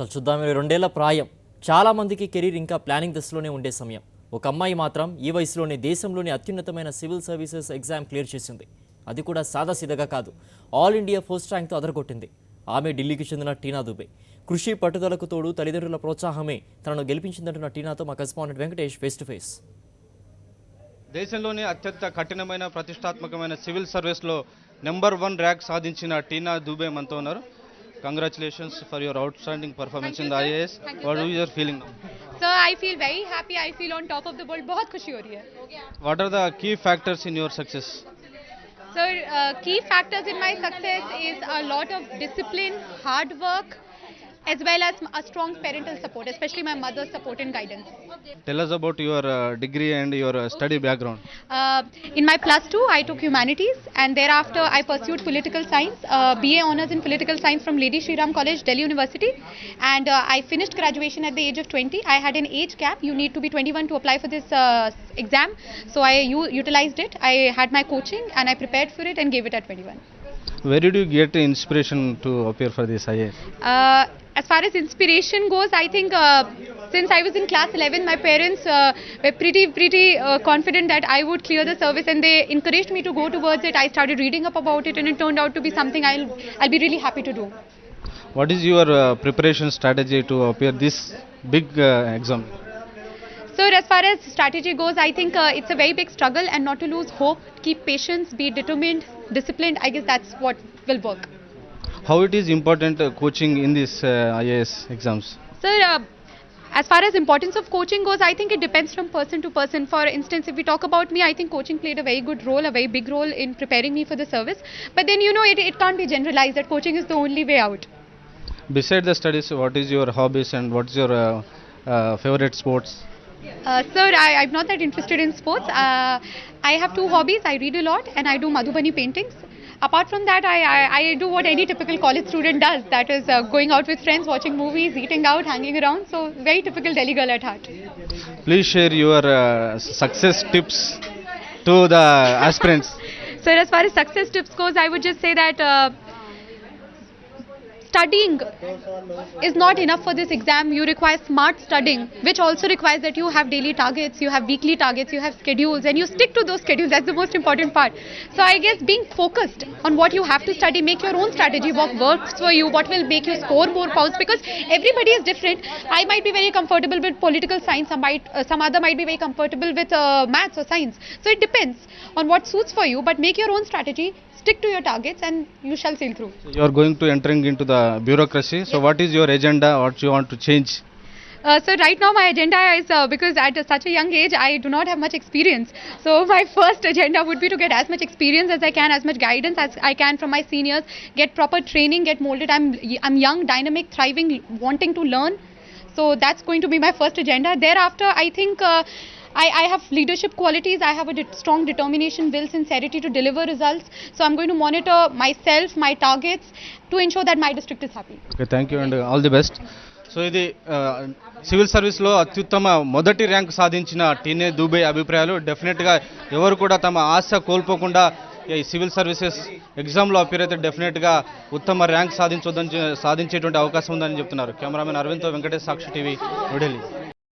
అసలు చూద్దాం 22 ఏళ్ల ప్రాయం చాలా మందికి కెరీర్ ఇంకా ప్లానింగ్ దశలోనే ఉండే సమయం. ఒక అమ్మాయి మాత్రం ఈ వయసులోనే దేశంలోని అత్యున్నతమైన సివిల్ సర్వీసెస్ ఎగ్జామ్ క్లియర్ చేసింది. అది కూడా సాదాసీదగా కాదు, ఆల్ ఇండియా ఫస్ట్ ర్యాంక్తో అదరగొట్టింది. ఆమె ఢిల్లీకి చెందిన టీనా దుబే. కృషి పట్టుదలకు తోడు తల్లిదండ్రుల ప్రోత్సాహమే తనను గెలిపించిందంటున్న టీనాతో మా correspondent Venkatesh face to face. దేశంలోని అత్యంత కఠినమైన ప్రతిష్టాత్మకమైన సివిల్ సర్వీస్లో నెంబర్ 1 ర్యాంక్ సాధించిన టీనా దుబే మనతో ఉన్నారు. Congratulations for your outstanding performance in the IAS. What is your feeling now? So I feel very happy. I feel on top of the world. बहुत खुशी हो रही है. What are the key factors in your success? So key factors in my success is a lot of discipline, hard work, as well as a strong parental support, especially my mother's support and guidance. Tell us about your degree and your study background. In my +2, I took humanities, and thereafter I pursued political science, BA Honours in political science from Lady Shri Ram College, Delhi University, and I finished graduation at the age of 20. I had an age gap. You need to be 21 to apply for this exam, so I utilized it. I had my coaching and I prepared for it and gave it at 21. Where did you get inspiration to appear for this IAS? As far as inspiration goes, I think since I was in class 11, my parents were pretty confident that I would clear the service, and they encouraged me to go towards it. I started reading up about it, and it turned out to be something I'll be really happy to do. What is your preparation strategy to appear this big exam? So as far as strategy goes, I think it's a very big struggle, and not to lose hope, keep patience, be determined, disciplined. I guess that's what will work. How it is important coaching in this IAS exams? Sir, as far as importance of coaching goes, I think it depends from person to person. For instance, if we talk about me, I think coaching played a very good role, a very big role in preparing me for the service. But then, it can't be generalized that coaching is the only way out. Besides the studies, what is your hobbies and what's your favorite sports? Sir, I'm not that interested in sports. I have 2 hobbies. I read a lot and I do Madhubani paintings. Apart from that, I do what any typical college student does. That is going out with friends, watching movies, eating out, hanging around. So, very typical Delhi girl at heart. Please share your success tips to the aspirants. Sir, as far as success tips goes, I would just say that studying is not enough for this exam. You require smart studying, which also requires that you have daily targets, you have weekly targets, you have schedules, and you stick to those schedules. That's the most important part. So I guess being focused on what you have to study, make your own strategy, what works for you, what will make you score more points, because everybody is different. I might be very comfortable with political science, some other might be very comfortable with maths or science. So it depends on what suits for you, but make your own strategy, stick to your targets, and you shall sail through. You are going to entering into the bureaucracy. So what is your agenda? What you want to change? So right now my agenda is because at such a young age I do not have much experience. So my first agenda would be to get as much experience as I can, as much guidance as I can from my seniors, get proper training, get molded. I'm young, dynamic, thriving, wanting to learn. So that's going to be my first agenda. Thereafter, I think I have leadership qualities. I have a strong determination, will, sincerity to deliver results. So I'm going to monitor myself, my targets, to ensure that my district is happy. Okay, thank you and all the best. So ఇది civil సర్వీస్లో అత్యుత్తమ మొదటి rank సాధించిన టీనా దుబే అభిప్రాయాలు. డెఫినెట్గా ఎవరు కూడా తమ ఆశ కోల్పోకుండా ఈ సివిల్ సర్వీసెస్ ఎగ్జామ్లో అపీర్ అయితే డెఫినెట్గా ఉత్తమ ర్యాంక్ సాధించేటువంటి అవకాశం ఉందని చెప్తున్నారు. కెమెరామెన్ అరవింద్తో వెంకటేష్, సాక్షి టీవీ, న్యూఢిల్లీ.